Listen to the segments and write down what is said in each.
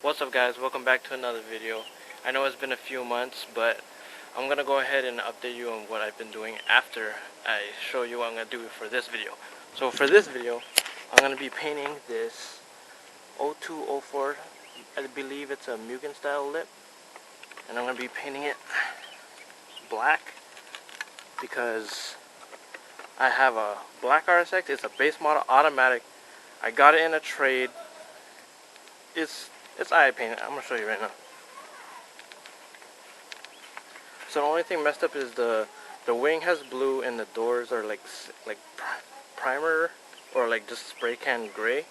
What's up guys, welcome back to another video. I know it's been a few months, but I'm gonna go ahead and update you on what I've been doing after I show you what I'm gonna do for this video. So for this video, I'm gonna be painting this 0204, I believe it's a Mugen style lip, and I'm gonna be painting it black because I have a black RSX. It's a base model automatic. I got it in a trade. It's eye painted. I'm gonna show you right now. So the only thing messed up is the wing has blue and the doors are like primer or like just spray can gray.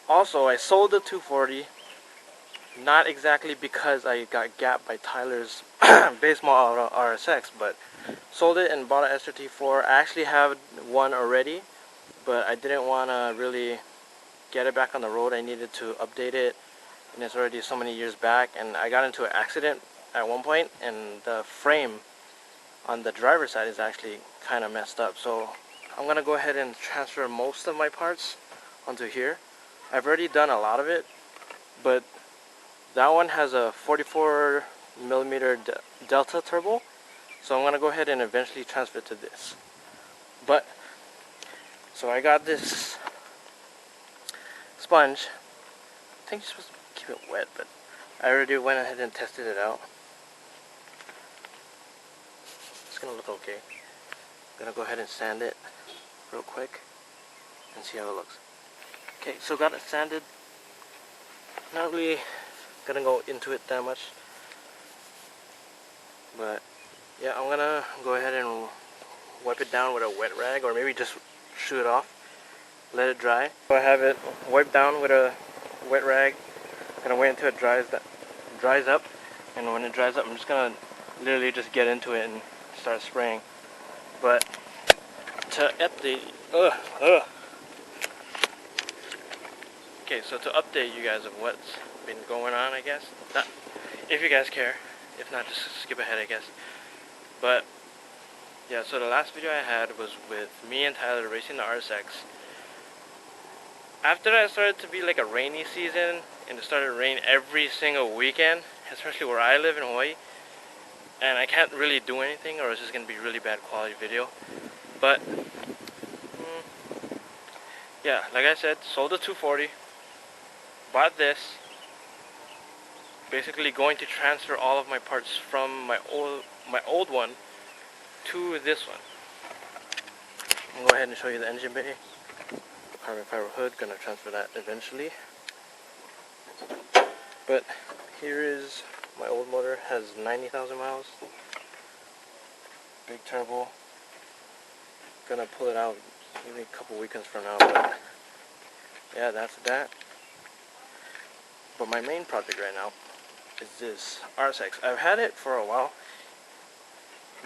Also, I sold the 240, not exactly because I got gapped by Tyler's base model RSX, but sold it and bought an SRT4. I actually have one already, but I didn't want to really get it back on the road. I needed to update it, and it's already so many years back, and I got into an accident at one point, and the frame on the driver's side is actually kind of messed up. So I'm gonna go ahead and transfer most of my parts onto here. I've already done a lot of it, but that one has a 44mm Delta turbo, so I'm gonna go ahead and eventually transfer to this. But so I got this sponge. I think you're supposed to keep it wet, but I already went ahead and tested it out. It's gonna look okay. I'm gonna go ahead and sand it real quick and see how it looks. Okay, so got it sanded. Not really gonna go into it that much, but yeah, I'm gonna go ahead and wipe it down with a wet rag, or maybe just shoo it off, let it dry. So I have it wiped down with a wet rag. Gonna wait until it dries up, and when it dries up, I'm just gonna literally just get into it and start spraying. But to update, okay, so to update you guys of what's been going on, I guess. Not, if you guys care. If not, just skip ahead, I guess. But yeah, so the last video I had was with me and Tyler racing the RSX. After that, it started to be like a rainy season, and it started to rain every single weekend, especially where I live in Hawaii. And I can't really do anything, or it's just gonna be really bad quality video. But yeah, like I said, sold the 240, bought this. Basically going to transfer all of my parts from my old one to this one. I'm gonna go ahead and show you the engine bay. Carbon fiber hood, gonna transfer that eventually. But here is my old motor, has 90,000 miles. Big turbo. Gonna pull it out maybe a couple weekends from now, but yeah, that's that. But my main project right now is this RSX. I've had it for a while.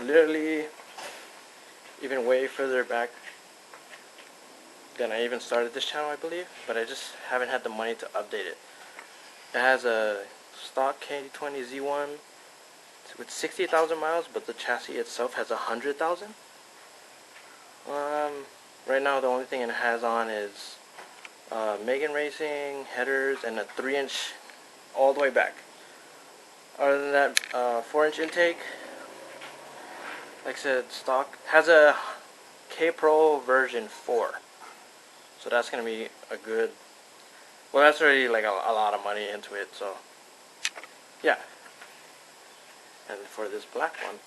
Literally even way further back than I even started this channel, I believe, but I just haven't had the money to update it. It has a stock K20 Z1 with 60,000 miles, but the chassis itself has 100,000. Right now the only thing it has on is Mugen Racing, headers, and a 3-inch all the way back. Other than that, 4-inch intake. Like I said, stock has a K Pro version 4. So that's going to be a good, well, that's already like a lot of money into it, so yeah. And for this black one,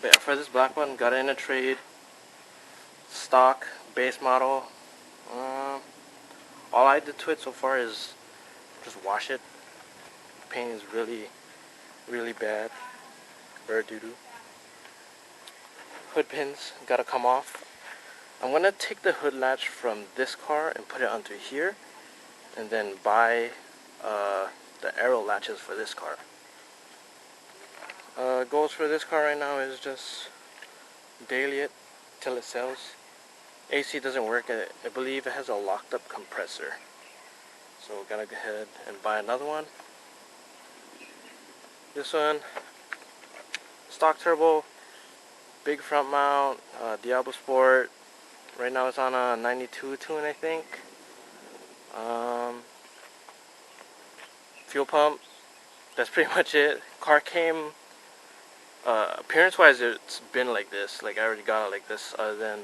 but yeah, for this black one, got it in a trade, stock, base model. All I did to it so far is just wash it. Paint is really bad. Bird doo-doo. Hood pins gotta come off. I'm gonna take the hood latch from this car and put it onto here, and then buy the arrow latches for this car. Goals for this car right now is just daily it till it sells. AC doesn't work. I believe it has a locked up compressor, so we're gonna go ahead and buy another one. This one stock turbo, big front mount, Diablo Sport. Right now it's on a 92 tune, I think. Fuel pump. That's pretty much it. Car came, appearance wise it's been like this. Like I already got it like this, other than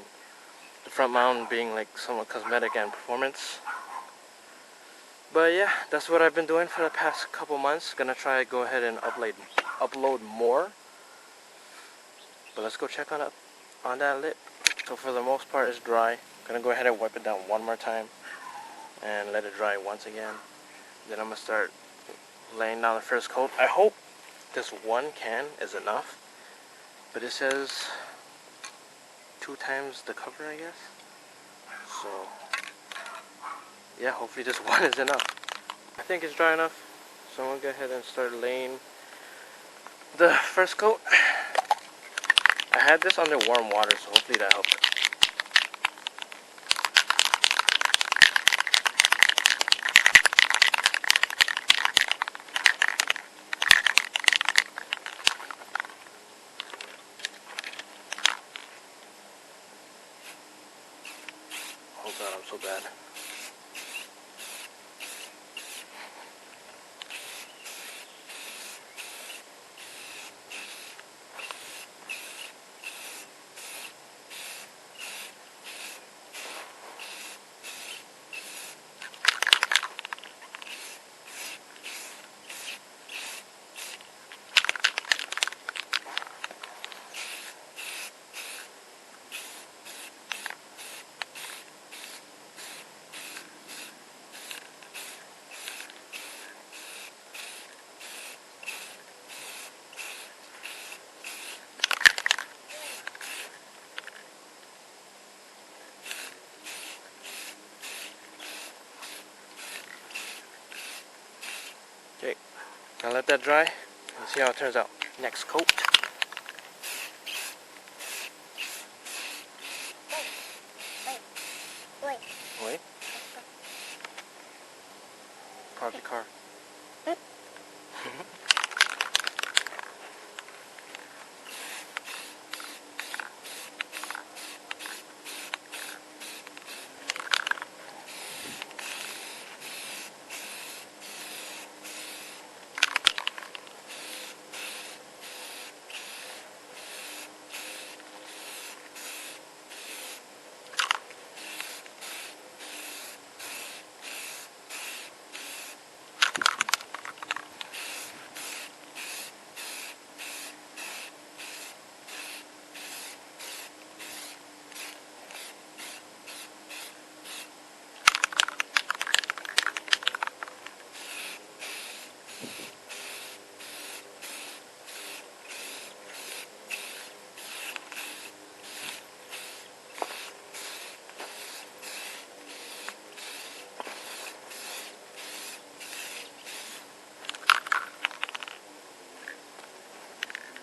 the front mount being like somewhat cosmetic and performance. But yeah, that's what I've been doing for the past couple months. Gonna try to go ahead and upload more. But let's go check on that lip. So for the most part it's dry. Gonna go ahead and wipe it down one more time and let it dry once again. Then I'm gonna start laying down the first coat. I hope this one can is enough. But it says 2 times the cover, I guess. So yeah, hopefully this one is enough. I think it's dry enough. So I'm gonna go ahead and start laying the first coat. I had this under warm water, so hopefully that helped. Oh god, I'm so bad. Okay, now let that dry and see how it turns out. Next coat. Wait. Park the car.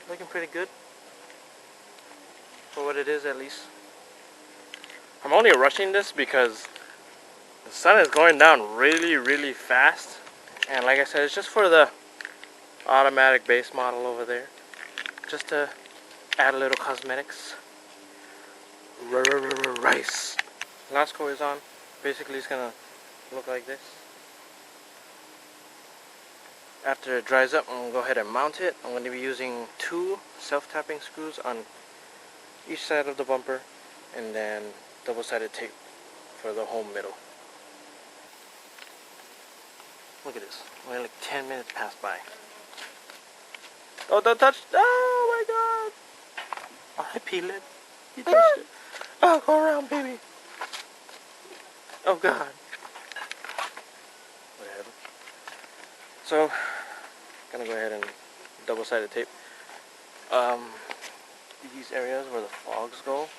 Looking pretty good for what it is, at least. I'm only rushing this because the sun is going down really fast, and like I said, it's just for the automatic base model over there, just to add a little cosmetics. Rice. Last coat is on. Basically it's gonna look like this. After it dries up, I'm going to go ahead and mount it. I'm going to be using 2 self-tapping screws on each side of the bumper, and then double-sided tape for the whole middle. Look at this. Only like 10 minutes passed by. Oh, don't touch! Oh my god! Oh, I peeled it. You touched it. Oh, go around, baby. Oh god. Whatever. So, gonna go ahead and double-sided tape these areas where the fogs go,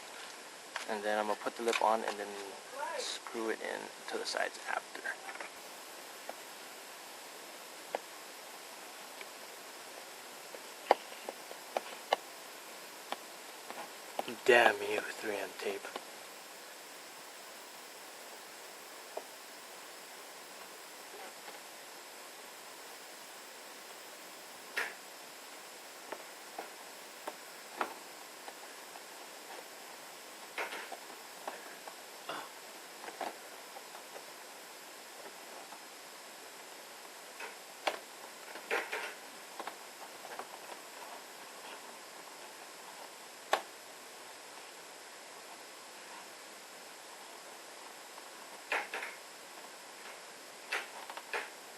and then I'm gonna put the lip on and then screw it in to the sides after. Damn you, 3M tape.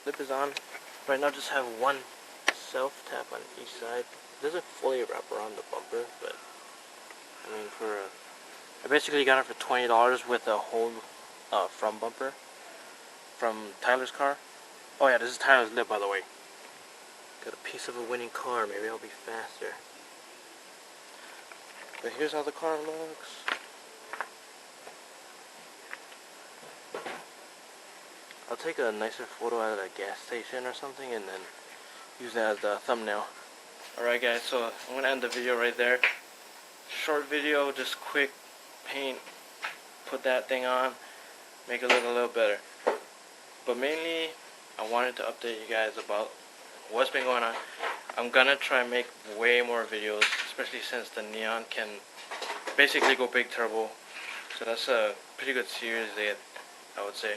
lip is on. Right now just have one self tap on each side. It doesn't fully wrap around the bumper, but I mean I basically got it for $20 with a whole front bumper from Tyler's car. Oh yeah, this is Tyler's lip, by the way. Got a piece of a winning car, maybe I'll be faster. But here's how the car looks. I'll take a nicer photo at a gas station or something and then use that as the thumbnail. Alright guys, so I'm going to end the video right there. Short video, just quick paint, put that thing on, make it look a little better. But mainly, I wanted to update you guys about what's been going on. I'm going to try and make way more videos, especially since the Neon can basically go big turbo. So that's a pretty good series, I would say.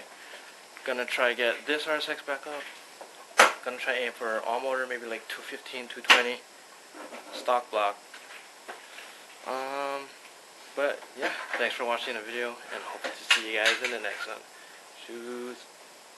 Gonna try get this Rsx back up. Gonna try aim for all motor, maybe like 215, 220 stock block. But yeah, thanks for watching the video and hope to see you guys in the next one. Shoes.